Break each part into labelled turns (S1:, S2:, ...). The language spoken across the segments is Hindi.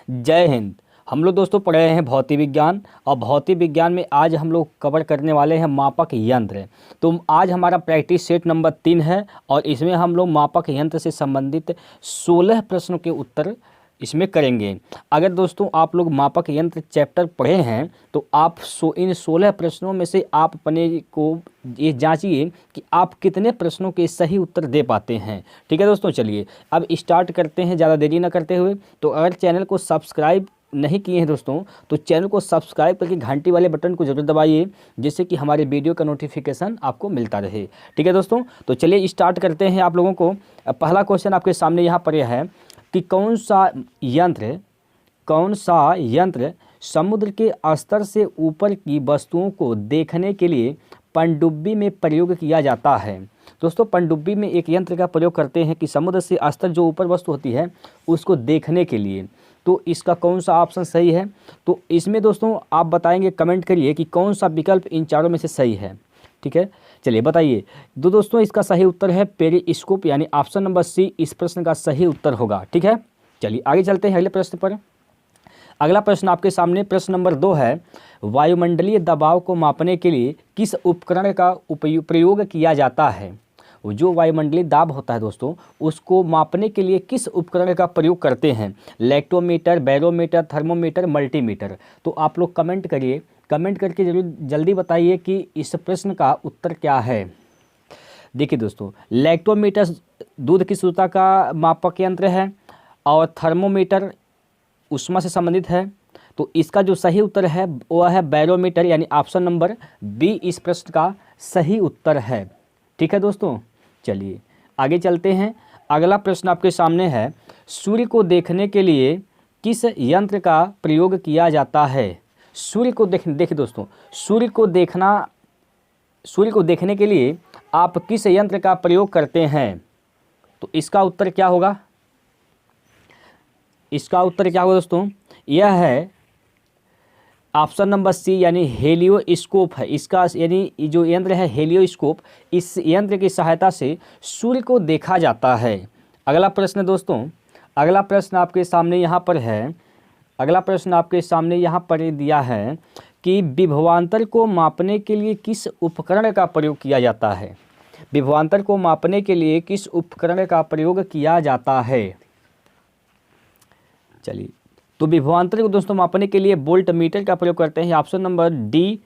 S1: जय हिंद। हम लोग दोस्तों पढ़ रहे हैं भौतिक विज्ञान, और भौतिक विज्ञान में आज हम लोग कवर करने वाले हैं मापक यंत्र। तो आज हमारा प्रैक्टिस सेट नंबर 3 है, और इसमें हम लोग मापक यंत्र से संबंधित 16 प्रश्नों के उत्तर इसमें करेंगे। अगर दोस्तों आप लोग मापक यंत्र चैप्टर पढ़े हैं तो आप इन 16 प्रश्नों में से आप अपने को ये जांचिए कि आप कितने प्रश्नों के सही उत्तर दे पाते हैं। ठीक है दोस्तों, चलिए अब स्टार्ट करते हैं ज़्यादा देरी ना करते हुए। तो अगर चैनल को सब्सक्राइब नहीं किए हैं दोस्तों, तो चैनल को सब्सक्राइब करके घंटी वाले बटन को जरूर दबाइए, जिससे कि हमारे वीडियो का नोटिफिकेशन आपको मिलता रहे। ठीक है दोस्तों, तो चलिए स्टार्ट करते हैं आप लोगों को। पहला क्वेश्चन आपके सामने यहाँ पर यह है कि कौन सा यंत्र समुद्र के स्तर से ऊपर की वस्तुओं को देखने के लिए पनडुब्बी में प्रयोग किया जाता है। दोस्तों पनडुब्बी में एक यंत्र का प्रयोग करते हैं कि समुद्र से स्तर जो ऊपर वस्तु होती है उसको देखने के लिए। तो इसका कौन सा ऑप्शन सही है? तो इसमें दोस्तों आप बताएंगे, कमेंट करिए कि कौन सा विकल्प इन चारों में से सही है। ठीक है, चलिए बताइए। तो दोस्तों इसका सही उत्तर है पेरिस्कोप, यानी ऑप्शन नंबर सी इस प्रश्न का सही उत्तर होगा। ठीक है, चलिए आगे चलते हैं अगले प्रश्न पर। अगला प्रश्न आपके सामने प्रश्न नंबर 2 है, वायुमंडलीय दबाव को मापने के लिए किस उपकरण का प्रयोग किया जाता है? जो वायुमंडलीय दाब होता है दोस्तों, उसको मापने के लिए किस उपकरण का प्रयोग करते हैं? Lactometer, barometer, thermometer, multimeter. तो आप लोग कमेंट करिए, कमेंट करके जरूर जल्दी बताइए कि इस प्रश्न का उत्तर क्या है। देखिए दोस्तों, लैक्टोमीटर दूध की शुद्धता का मापक यंत्र है, और थर्मोमीटर ऊष्मा से संबंधित है। तो इसका जो सही उत्तर है वह है बैरोमीटर, यानी ऑप्शन नंबर बी इस प्रश्न का सही उत्तर है। ठीक है दोस्तों, चलिए आगे चलते हैं। अगला प्रश्न आपके सामने है, सूर्य को देखने के लिए किस यंत्र का प्रयोग किया जाता है? सूर्य को देखिए दोस्तों, सूर्य को देखने के लिए आप किस यंत्र का प्रयोग करते हैं? तो इसका उत्तर क्या होगा? इसका उत्तर क्या होगा दोस्तों? यह है ऑप्शन नंबर सी, यानी हेलियोस्कोप है इसका, यानी जो यंत्र है हेलियोस्कोप, इस यंत्र की सहायता से सूर्य को देखा जाता है। अगला प्रश्न दोस्तों, अगला प्रश्न आपके सामने यहाँ पर है, अगला प्रश्न आपके सामने यहाँ पर दिया है कि विभवांतर को मापने के लिए किस उपकरण का प्रयोग किया जाता है? विभवांतर को मापने के लिए किस उपकरण का प्रयोग किया जाता है? चलिए, तो विभवांतर को दोस्तों मापने के लिए वोल्ट मीटर का प्रयोग करते हैं। ऑप्शन नंबर डी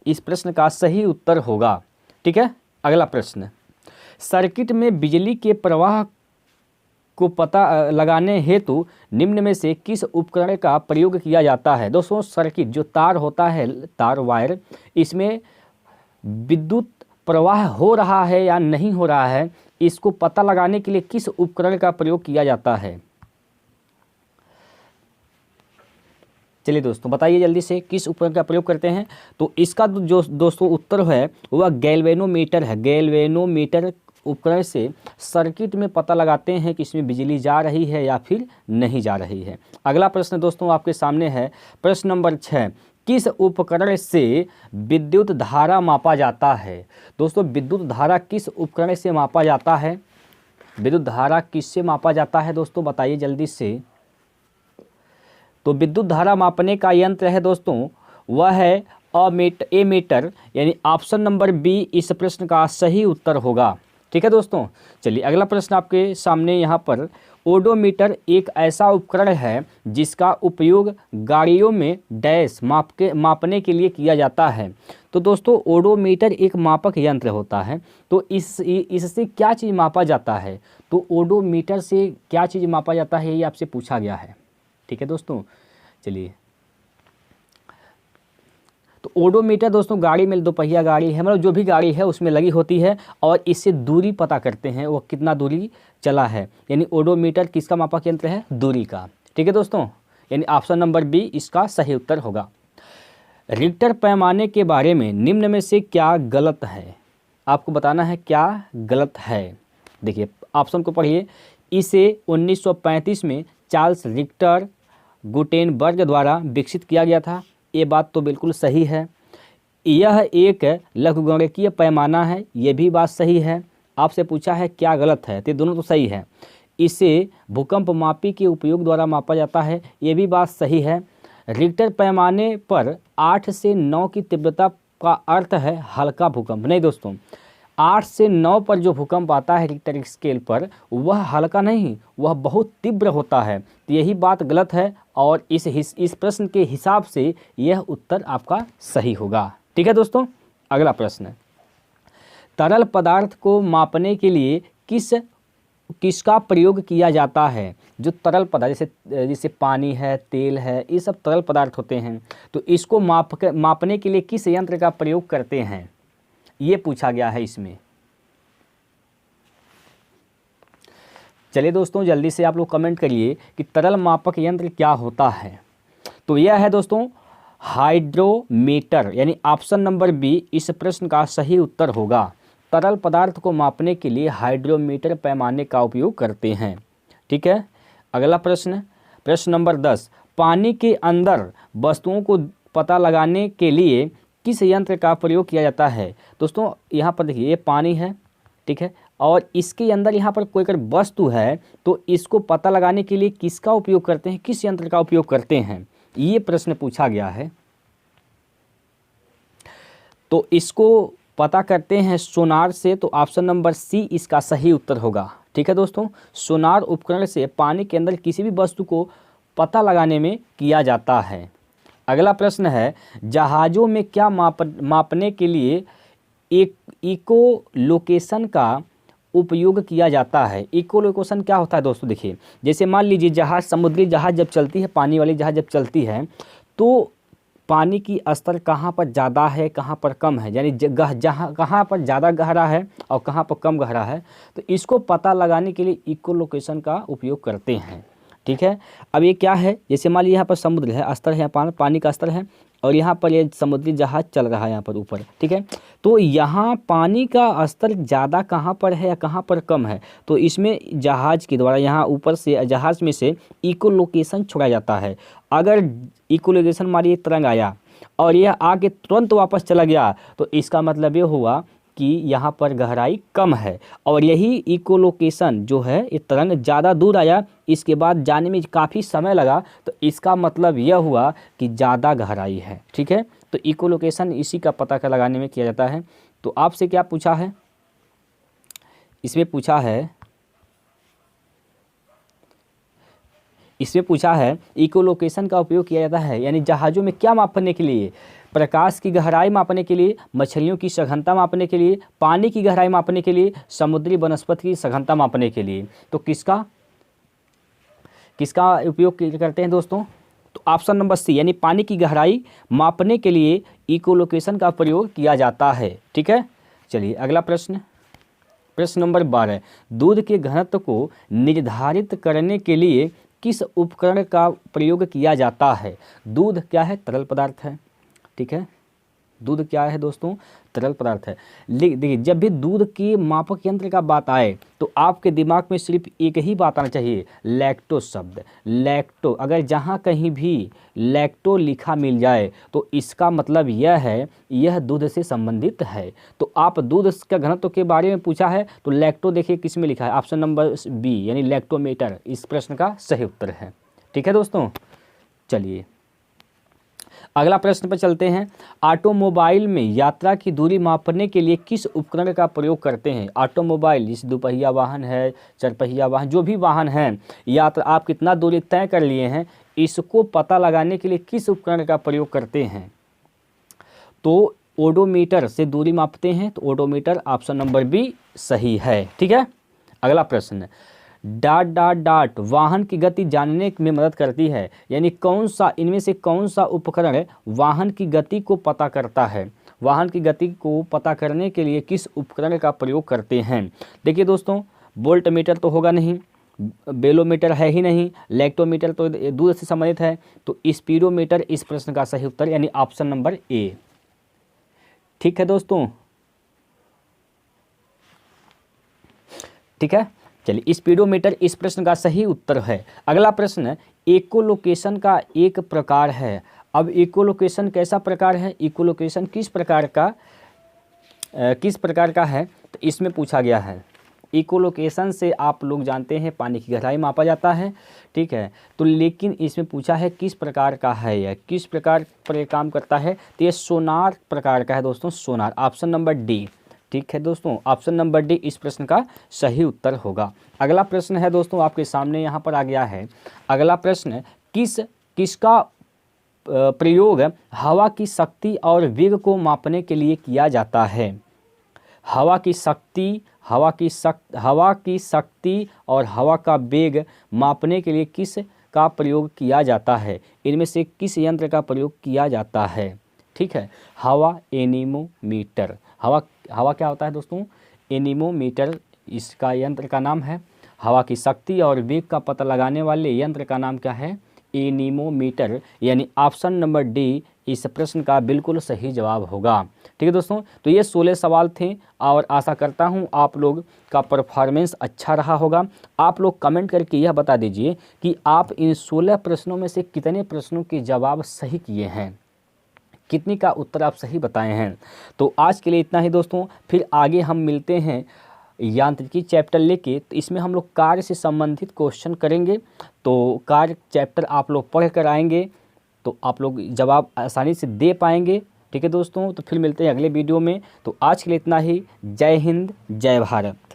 S1: इस प्रश्न का सही उत्तर होगा। ठीक है, अगला प्रश्न, सर्किट में बिजली के प्रवाह को पता लगाने हेतु निम्न में से किस उपकरण का प्रयोग किया जाता है? दोस्तों सर्किट जो तार होता है, तार वायर, इसमें विद्युत प्रवाह हो रहा है या नहीं हो रहा है, इसको पता लगाने के लिए किस उपकरण का प्रयोग किया जाता है? चलिए दोस्तों बताइए जल्दी से, किस उपकरण का प्रयोग करते हैं? तो इसका जो दोस्तों उत्तर है वह गैल्वेनोमीटर है। गैल्वेनोमीटर उपकरण से सर्किट में पता लगाते हैं कि इसमें बिजली जा रही है या फिर नहीं जा रही है। अगला प्रश्न दोस्तों आपके सामने है, प्रश्न नंबर 6, किस उपकरण से विद्युत धारा मापा जाता है? दोस्तों विद्युत धारा किस उपकरण से मापा जाता है? विद्युत धारा किससे मापा जाता है दोस्तों, बताइए जल्दी से। तो विद्युत धारा मापने का यंत्र है दोस्तों, वह है एमीटर, यानी ऑप्शन नंबर बी इस प्रश्न का सही उत्तर होगा। ठीक है दोस्तों, चलिए अगला प्रश्न आपके सामने यहाँ पर, ओडोमीटर एक ऐसा उपकरण है जिसका उपयोग गाड़ियों में डैश मापने के लिए किया जाता है। तो दोस्तों ओडोमीटर एक मापक यंत्र होता है। तो इससे क्या चीज़ मापा जाता है? तो ओडोमीटर से क्या चीज़ मापा जाता है, ये आपसे पूछा गया है। ठीक है दोस्तों, चलिए, तो ओडोमीटर दोस्तों गाड़ी में, दोपहिया गाड़ी है, मतलब जो भी गाड़ी है उसमें लगी होती है, और इससे दूरी पता करते हैं वो कितना दूरी चला है। यानी ओडोमीटर किसका मापक यंत्र है? दूरी का। ठीक है दोस्तों, यानी ऑप्शन नंबर बी इसका सही उत्तर होगा। रिक्टर पैमाने के बारे में निम्न में से क्या गलत है? आपको बताना है क्या गलत है। देखिए ऑप्शन को पढ़िए, इसे 1935 में चार्ल्स रिक्टर गुटेनबर्ग द्वारा विकसित किया गया था। ये बात तो बिल्कुल सही है। यह एक लघुगणकीय पैमाना है, ये भी बात सही है। आपसे पूछा है क्या गलत है, तो ये दोनों तो सही है। इसे भूकंप मापी के उपयोग द्वारा मापा जाता है। ये भी बात सही है। रिक्टर पैमाने पर 8 से 9 की तीव्रता का अर्थ है हल्का भूकंप। नहीं दोस्तों, 8 से 9 पर जो भूकंप आता है रिक्टर स्केल पर, वह हल्का नहीं, वह बहुत तीव्र होता है। तो यही बात गलत है और इस प्रश्न के हिसाब से यह उत्तर आपका सही होगा। ठीक है दोस्तों, अगला प्रश्न, तरल पदार्थ को मापने के लिए किसका प्रयोग किया जाता है? जो तरल पदार्थ जैसे पानी है, तेल है, ये सब तरल पदार्थ होते हैं, तो इसको मापने के लिए किस यंत्र का प्रयोग करते हैं, ये पूछा गया है इसमें। चलिए दोस्तों, जल्दी से आप लोग कमेंट करिए कि तरल मापक यंत्र क्या होता है। तो यह है दोस्तों हाइड्रोमीटर, यानी ऑप्शन नंबर बी इस प्रश्न का सही उत्तर होगा। तरल पदार्थ को मापने के लिए हाइड्रोमीटर पैमाने का उपयोग करते हैं। ठीक है, अगला प्रश्न, प्रश्न नंबर 10, पानी के अंदर वस्तुओं को पता लगाने के लिए किस यंत्र का प्रयोग किया जाता है? दोस्तों यहाँ पर देखिए, ये पानी है, ठीक है, और इसके अंदर यहाँ पर कोई अगर वस्तु है तो इसको पता लगाने के लिए किसका उपयोग करते हैं, किस यंत्र का उपयोग करते हैं, ये प्रश्न पूछा गया है। तो इसको पता करते हैं सोनार से, तो ऑप्शन नंबर सी इसका सही उत्तर होगा। ठीक है दोस्तों, सोनार उपकरण से पानी के अंदर किसी भी वस्तु को पता लगाने में किया जाता है। अगला प्रश्न है, जहाज़ों में क्या मापने के लिए एक इको लोकेशन का उपयोग किया जाता है? इको लोकेशन क्या होता है दोस्तों? देखिए, जैसे मान लीजिए जहाज़, समुद्री जहाज़ जब चलती है, पानी वाली जहाज़ जब चलती है, तो पानी की स्तर कहाँ पर ज़्यादा है, कहाँ पर कम है, यानी जहाँ कहाँ पर ज़्यादा गहरा है और कहाँ पर कम गहरा है, तो इसको पता लगाने के लिए इको लोकेशन का उपयोग करते हैं। ठीक है, अब ये क्या है, जैसे मान लीजिए यहाँ पर समुद्र है, स्तर है, पानी का स्तर है, और यहाँ पर ये समुद्री जहाज़ चल रहा है यहाँ पर ऊपर। ठीक है, तो यहाँ पानी का स्तर ज़्यादा कहाँ पर है या कहाँ पर कम है, तो इसमें जहाज़ के द्वारा यहाँ ऊपर से जहाज़ में से इको लोकेशन छोड़ा जाता है। अगर इको लोकेशन मारिए तरंग आया और यह आके तुरंत वापस चला गया, तो इसका मतलब ये हुआ कि यहाँ पर गहराई कम है, और यही इको लोकेशन जो है, ये तरंग ज़्यादा दूर आया, इसके बाद जाने में काफ़ी समय लगा, तो इसका मतलब यह हुआ कि ज़्यादा गहराई है। ठीक है, तो इको लोकेशन इसी का पता लगाने में किया जाता है। तो आपसे क्या पूछा है, इसमें पूछा है इको लोकेशन का उपयोग किया जाता है, यानी जहाज़ों में क्या मापने के लिए? प्रकाश की गहराई मापने के लिए, मछलियों की सघनता मापने के लिए, पानी की गहराई मापने के लिए, समुद्री वनस्पति की सघनता मापने के लिए। तो किसका उपयोग करते हैं दोस्तों? तो ऑप्शन नंबर सी, यानी पानी की गहराई मापने के लिए इको लोकेशन का प्रयोग किया जाता है। ठीक है, चलिए अगला प्रश्न, प्रश्न नंबर 12, दूध के घनत्व को निर्धारित करने के लिए किस उपकरण का प्रयोग किया जाता है? दूध क्या है? तरल पदार्थ है। ठीक है, दूध क्या है दोस्तों? तरल पदार्थ है। देखिए, जब भी दूध की मापक यंत्र का बात आए तो आपके दिमाग में सिर्फ एक ही बात आना चाहिए, लैक्टो शब्द। लैक्टो, अगर जहाँ कहीं भी लैक्टो लिखा मिल जाए तो इसका मतलब यह है यह दूध से संबंधित है। तो आप दूध का घनत्व के बारे में पूछा है तो लैक्टो देखिए किस में लिखा है, ऑप्शन नंबर बी, यानी लैक्टोमीटर इस प्रश्न का सही उत्तर है। ठीक है दोस्तों, चलिए अगला प्रश्न पर चलते हैं। ऑटोमोबाइल में यात्रा की दूरी मापने के लिए किस उपकरण का प्रयोग करते हैं? ऑटोमोबाइल, जैसे दोपहिया वाहन है, चारपहिया वाहन, जो भी वाहन है, यात्रा आप कितना दूरी तय कर लिए हैं, इसको पता लगाने के लिए किस उपकरण का प्रयोग करते हैं? तो ओडोमीटर से दूरी मापते हैं, तो ओडोमीटर ऑप्शन नंबर बी सही है। ठीक है, अगला प्रश्न, डॉट वाहन की गति जानने में मदद करती है, यानी कौन सा, इनमें से कौन सा उपकरण वाहन की गति को पता करता है? वाहन की गति को पता करने के लिए किस उपकरण का प्रयोग करते हैं? देखिए दोस्तों, वोल्टमीटर तो होगा नहीं, बेलोमीटर है ही नहीं, लैक्टोमीटर तो दूध से संबंधित है, तो स्पीडोमीटर इस प्रश्न का सही उत्तर, यानी ऑप्शन नंबर ए। ठीक है दोस्तों, ठीक है, चलिए स्पीडोमीटर इस प्रश्न का सही उत्तर है। अगला प्रश्न, इकोलोकेशन का एक प्रकार है। अब इकोलोकेशन कैसा प्रकार है? इकोलोकेशन किस प्रकार का है, तो इसमें पूछा गया है। इकोलोकेशन से आप लोग जानते हैं पानी की गहराई मापा जाता है, ठीक है। तो लेकिन इसमें पूछा है किस प्रकार का है, यह किस प्रकार पर ये काम करता है, तो ये सोनार प्रकार का है दोस्तों, सोनार। ऑप्शन नंबर डी, ठीक है दोस्तों, ऑप्शन नंबर डी इस प्रश्न का सही उत्तर होगा। अगला प्रश्न है दोस्तों आपके सामने यहाँ पर आ गया है। अगला प्रश्न, किसका प्रयोग हवा की शक्ति और वेग को मापने के लिए किया जाता है। हवा की शक्ति और हवा का वेग मापने के लिए किस का प्रयोग किया जाता है, इनमें से किस यंत्र का प्रयोग किया जाता है, ठीक है। हवा एनीमोमीटर, हवा क्या होता है दोस्तों, एनीमोमीटर इसका यंत्र का नाम है। हवा की शक्ति और वेग का पता लगाने वाले यंत्र का नाम क्या है, एनीमोमीटर, यानी ऑप्शन नंबर डी इस प्रश्न का बिल्कुल सही जवाब होगा। ठीक है दोस्तों, तो ये 16 सवाल थे और आशा करता हूँ आप लोग का परफॉर्मेंस अच्छा रहा होगा। आप लोग कमेंट करके यह बता दीजिए कि आप इन 16 प्रश्नों में से कितने प्रश्नों के जवाब सही किए हैं, कितनी का उत्तर आप सही बताए हैं। तो आज के लिए इतना ही दोस्तों, फिर आगे हम मिलते हैं यांत्रिकी चैप्टर लेके। तो इसमें हम लोग कार्य से संबंधित क्वेश्चन करेंगे, तो कार्य चैप्टर आप लोग पढ़ कर आएंगे तो आप लोग जवाब आसानी से दे पाएंगे। ठीक है दोस्तों, तो फिर मिलते हैं अगले वीडियो में। तो आज के लिए इतना ही। जय हिंद, जय भारत।